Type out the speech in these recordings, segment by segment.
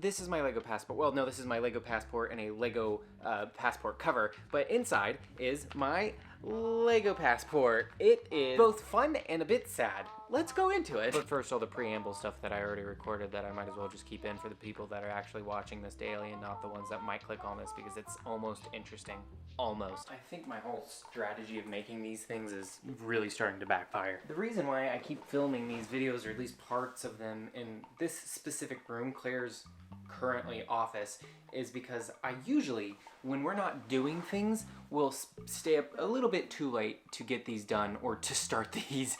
This is my Lego passport. Well, no, this is my Lego passport and a Lego passport cover, but inside is my Lego passport. It is both fun and a bit sad. Let's go into it. But first, all the preamble stuff that I already recorded that I might as well just keep in for the people that are actually watching this daily and not the ones that might click on this because it's almost interesting. Almost. I think my whole strategy of making these things is really starting to backfire. The reason why I keep filming these videos, or at least parts of them, in this specific room, Claire's currently office, is because I usually, when we're not doing things, will stay up a little bit too late to get these done or to start these.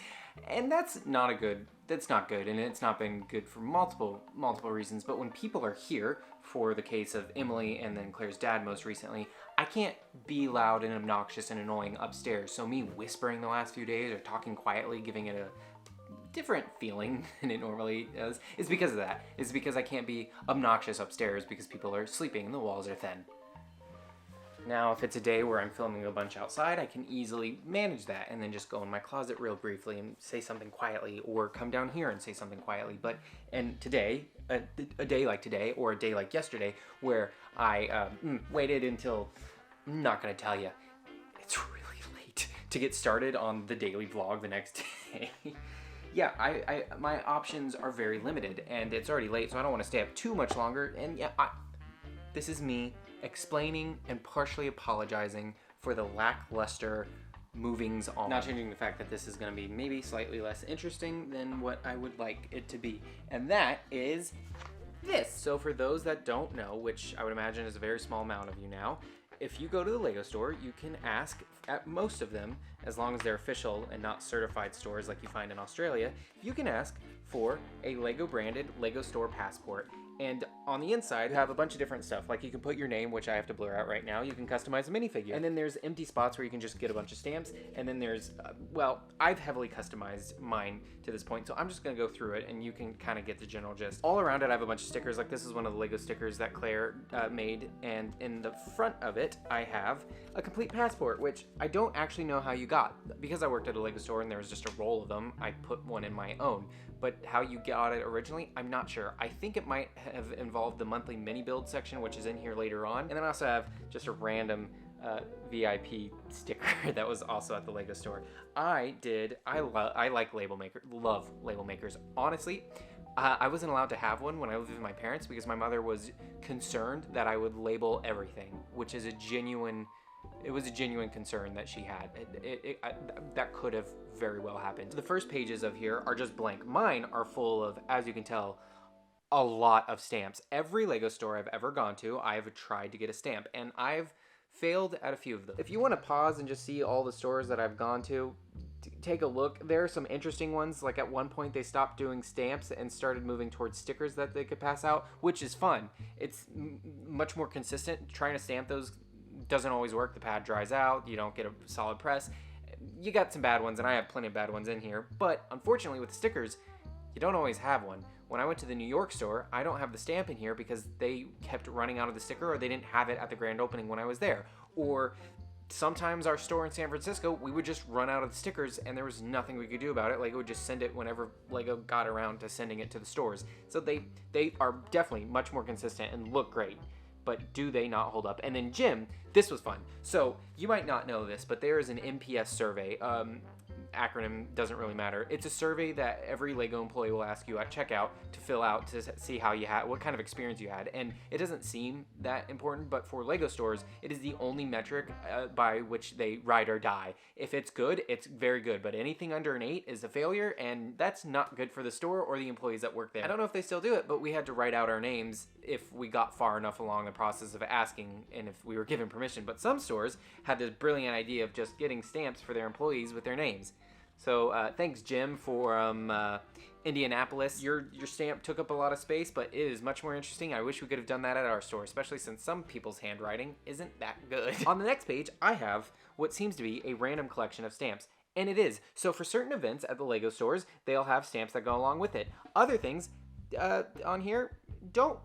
And that's not good, and it's not been good for multiple reasons. But when people are here, for the case of Emily and then Claire's dad most recently, I can't be loud and obnoxious and annoying upstairs. So me whispering the last few days or talking quietly, giving it a different feeling than it normally does, is because of that. It's because I can't be obnoxious upstairs because people are sleeping and the walls are thin. Now, if it's a day where I'm filming a bunch outside, I can easily manage that and then just go in my closet real briefly and say something quietly, or come down here and say something quietly. And today, a day like today, or a day like yesterday, where I waited until, I'm not gonna tell you, it's really late to get started on the daily vlog the next day. Yeah, my options are very limited, and it's already late, so I don't want to stay up too much longer. And yeah, this is me explaining and partially apologizing for the lackluster movings on. Not changing the fact that this is going to be maybe slightly less interesting than what I would like it to be. And that is this. So for those that don't know, which I would imagine is a very small amount of you now, if you go to the Lego store, you can ask at most of them, as long as they're official and not certified stores like you find in Australia, you can ask for a Lego branded Lego store passport. And on the inside, you have a bunch of different stuff. Like you can put your name, which I have to blur out right now. You can customize a minifigure. And then there's empty spots where you can just get a bunch of stamps. And then there's, well, I've heavily customized mine to this point, so I'm just gonna go through it and you can kind of get the general gist. All around it, I have a bunch of stickers. Like this is one of the Lego stickers that Claire made. And in the front of it, I have a complete passport, which I don't actually know how you got. Because I worked at a Lego store and there was just a roll of them, I put one in my own. But how you got it originally, I'm not sure. I think it might have involved the monthly mini build section, which is in here later on. And then I also have just a random VIP sticker that was also at the Lego store. I like label makers, love label makers. Honestly, I wasn't allowed to have one when I lived with my parents because my mother was concerned that I would label everything, which is a genuine concern that she had. That could have very well happened. The first pages of here are just blank. Mine are full of, as you can tell, a lot of stamps. Every Lego store I've ever gone to, I've tried to get a stamp, and I've failed at a few of them. If you want to pause and just see all the stores that I've gone to, take a look. There are some interesting ones. Like at one point they stopped doing stamps and started moving towards stickers that they could pass out, which is fun. It's much more consistent. Trying to stamp those doesn't always work. The pad dries out, you don't get a solid press. You got some bad ones, and I have plenty of bad ones in here, but unfortunately with stickers, you don't always have one. When I went to the New York store, I don't have the stamp in here because they kept running out of the sticker, or they didn't have it at the grand opening when I was there. Or sometimes our store in San Francisco, we would just run out of the stickers and there was nothing we could do about it. Lego would just send it whenever Lego got around to sending it to the stores. So they are definitely much more consistent and look great. But do they not hold up? And then Jim, this was fun. So you might not know this, but there is an NPS survey. Acronym doesn't really matter. It's a survey that every Lego employee will ask you at checkout to fill out to see how you had, what kind of experience you had. And it doesn't seem that important, but for Lego stores, it is the only metric by which they ride or die. If it's good, it's very good, but anything under an 8 is a failure, and that's not good for the store or the employees that work there. I don't know if they still do it, but we had to write out our names if we got far enough along the process of asking and if we were given permission. But some stores had this brilliant idea of just getting stamps for their employees with their names. So thanks, Jim, for Indianapolis. Your stamp took up a lot of space, but it is much more interesting. I wish we could have done that at our store, especially since some people's handwriting isn't that good. On the next page, I have what seems to be a random collection of stamps. And it is. So for certain events at the Lego stores, they'll have stamps that go along with it. Other things on here don't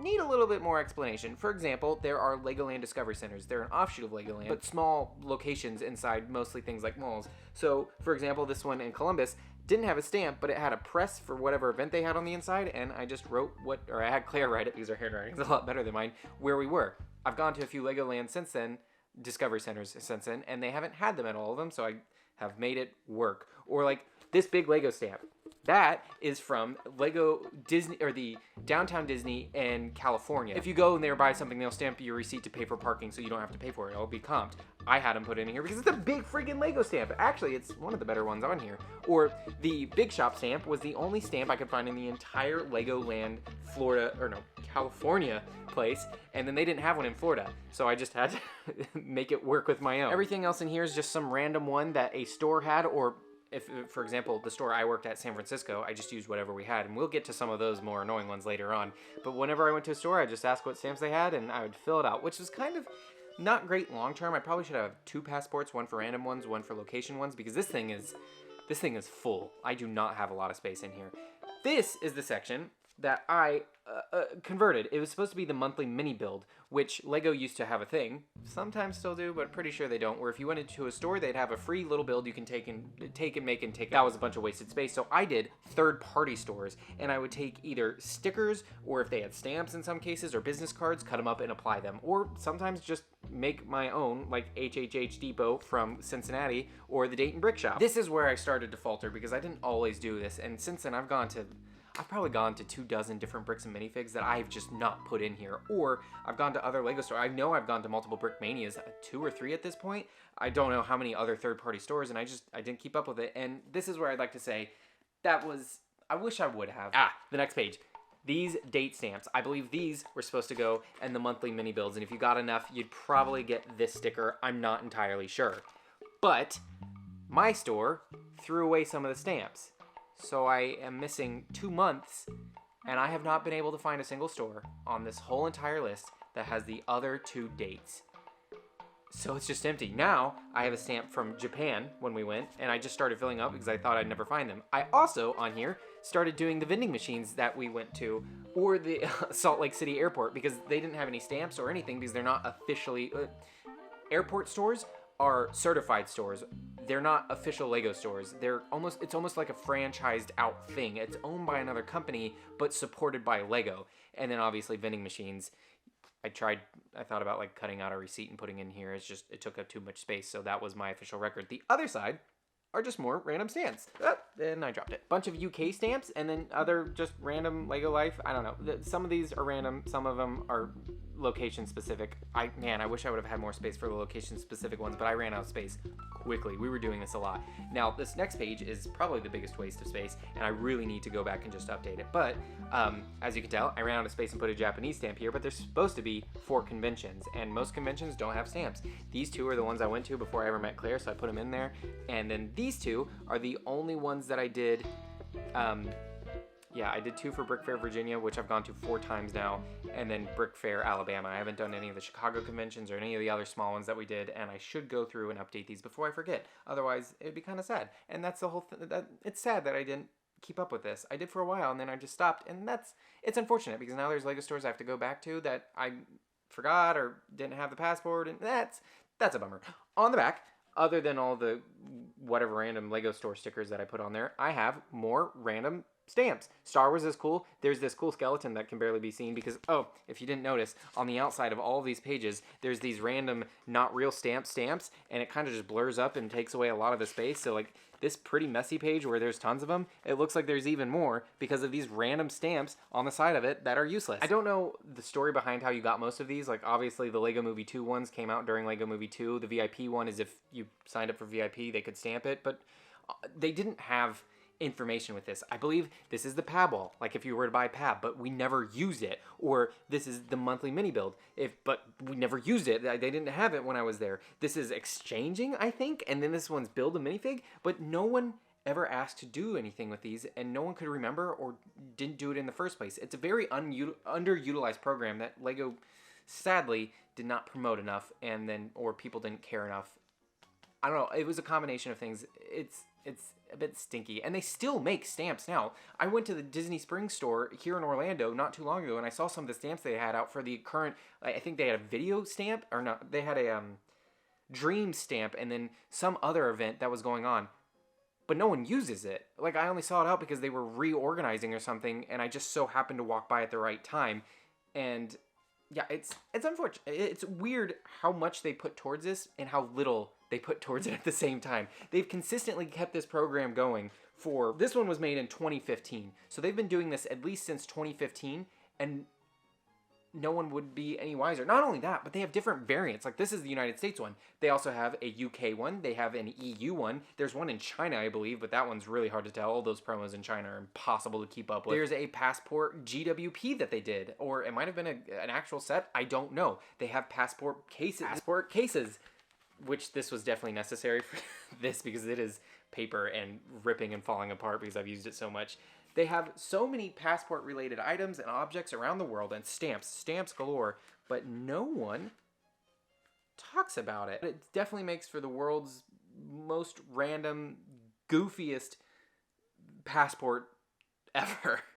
need a little bit more explanation. For example, there are Legoland Discovery Centers. They're an offshoot of Legoland, but small locations inside mostly things like malls. So, for example, this one in Columbus didn't have a stamp, but it had a press for whatever event they had on the inside, and I just wrote or I had Claire write it because her handwriting is a lot better than mine, where we were. I've gone to a few Legoland since then, Discovery Centers since then, and they haven't had them at all of them, so I have made it work. Or like this big Lego stamp. That is from Lego Disney, or the Downtown Disney in California. If you go and they buy something, they'll stamp your receipt to pay for parking so you don't have to pay for it. It'll be comped. I had them put in here because it's a big freaking Lego stamp. Actually, it's one of the better ones on here. Or the Big Shop stamp was the only stamp I could find in the entire Legoland California place, and then they didn't have one in Florida, so I just had to make it work with my own. Everything else in here is just some random one that a store had, or if, for example, the store I worked at, San Francisco, I just used whatever we had, and we'll get to some of those more annoying ones later on. But whenever I went to a store, I just asked what stamps they had, and I would fill it out, which was kind of not great long term. I probably should have 2 passports, one for random ones, one for location ones, because this thing is full. I do not have a lot of space in here. This is the section that I converted. It was supposed to be the monthly mini build, which Lego used to have a thing, sometimes still do, but pretty sure they don't, where if you went into a store, they'd have a free little build you can take and make. That was a bunch of wasted space, so I did third-party stores, and I would take either stickers, or if they had stamps in some cases, or business cards, cut them up and apply them, or sometimes just make my own, like HHH Depot from Cincinnati, or the Dayton Brick Shop. This is where I started to falter, because I didn't always do this, and since then I've probably gone to 24 different bricks and minifigs that I've just not put in here. Or I've gone to other Lego stores. I know I've gone to multiple Brick Manias, 2 or 3 at this point. I don't know how many other third-party stores, and I didn't keep up with it. And this is where I'd like to say I wish I would have. The next page. These date stamps. I believe these were supposed to go in the monthly mini builds, and if you got enough, you'd probably get this sticker. I'm not entirely sure. But my store threw away some of the stamps. So I am missing 2 months, and I have not been able to find a single store on this whole entire list that has the other 2 dates. So it's just empty. Now, I have a stamp from Japan when we went, and I just started filling up because I thought I'd never find them. I also, on here, started doing the vending machines that we went to, or the Salt Lake City Airport, because they didn't have any stamps or anything because they're not officially... airport stores are certified stores. They're not official Lego stores. It's almost like a franchised out thing. It's owned by another company, but supported by Lego. And then obviously vending machines. I thought about like cutting out a receipt and putting in here. It took up too much space, so that was my official record. The other side are just more random stamps. And I dropped it. Bunch of UK stamps, and then other just random Lego Life. I don't know. Some of these are random. Some of them are location specific. I wish I would have had more space for the location specific ones, but I ran out of space quickly. We were doing this a lot. Now, this next page is probably the biggest waste of space, and I really need to go back and just update it. But as you can tell, I ran out of space and put a Japanese stamp here, but there's supposed to be 4 conventions, and most conventions don't have stamps. These 2 are the ones I went to before I ever met Claire, so I put them in there. And then these 2 are the only ones that I did. I did 2 for Brick Fair, Virginia, which I've gone to 4 times now, and then Brick Fair, Alabama. I haven't done any of the Chicago conventions or any of the other small ones that we did, and I should go through and update these before I forget. Otherwise, it'd be kind of sad. And that's the whole thing. It's sad that I didn't keep up with this. I did for a while, and then I just stopped, and it's unfortunate, because now there's Lego stores I have to go back to that I forgot or didn't have the passport, and that's a bummer. On the back, other than all the whatever random Lego store stickers that I put on there, I have more random stamps. Star Wars is cool. There's this cool skeleton that can barely be seen because, if you didn't notice, on the outside of all of these pages, there's these random not real stamps, and it kind of just blurs up and takes away a lot of the space. So like this pretty messy page where there's tons of them, it looks like there's even more because of these random stamps on the side of it that are useless. I don't know the story behind how you got most of these. Like obviously the Lego Movie 2 ones came out during Lego Movie 2. The VIP one is if you signed up for VIP, they could stamp it, but they didn't have information with this. I believe this is the PAB wall, like if you were to buy PAB, but we never used it. Or this is the monthly mini build, but we never used it. They didn't have it when I was there. This is exchanging, I think, and then this one's build a minifig, but no one ever asked to do anything with these, and no one could remember or didn't do it in the first place. It's a very underutilized program that Lego sadly did not promote enough, or people didn't care enough. I don't know. It was a combination of things. It's a bit stinky, and they still make stamps now. I went to the Disney Springs store here in Orlando not too long ago, and I saw some of the stamps they had out for the current. I think they had a video stamp, or no, they had a dream stamp, and then some other event that was going on. but no one uses it. Like, I only saw it out because they were reorganizing or something, and I just so happened to walk by at the right time. And yeah, it's unfortunate. It's weird how much they put towards this and how little they put towards it at the same time. They've consistently kept this program going for, this one was made in 2015. So they've been doing this at least since 2015, and no one would be any wiser. Not only that, but they have different variants. Like, this is the United States one. They also have a UK one. They have an EU one. There's one in China, I believe, but that one's really hard to tell. All those promos in China are impossible to keep up with. There's a Passport GWP that they did, or it might have been an actual set. I don't know. They have Passport cases, which this was definitely necessary for this because it is paper and ripping and falling apart because I've used it so much. They have so many passport-related items and objects around the world, and stamps galore, but no one talks about it. It definitely makes for the world's most random, goofiest passport ever.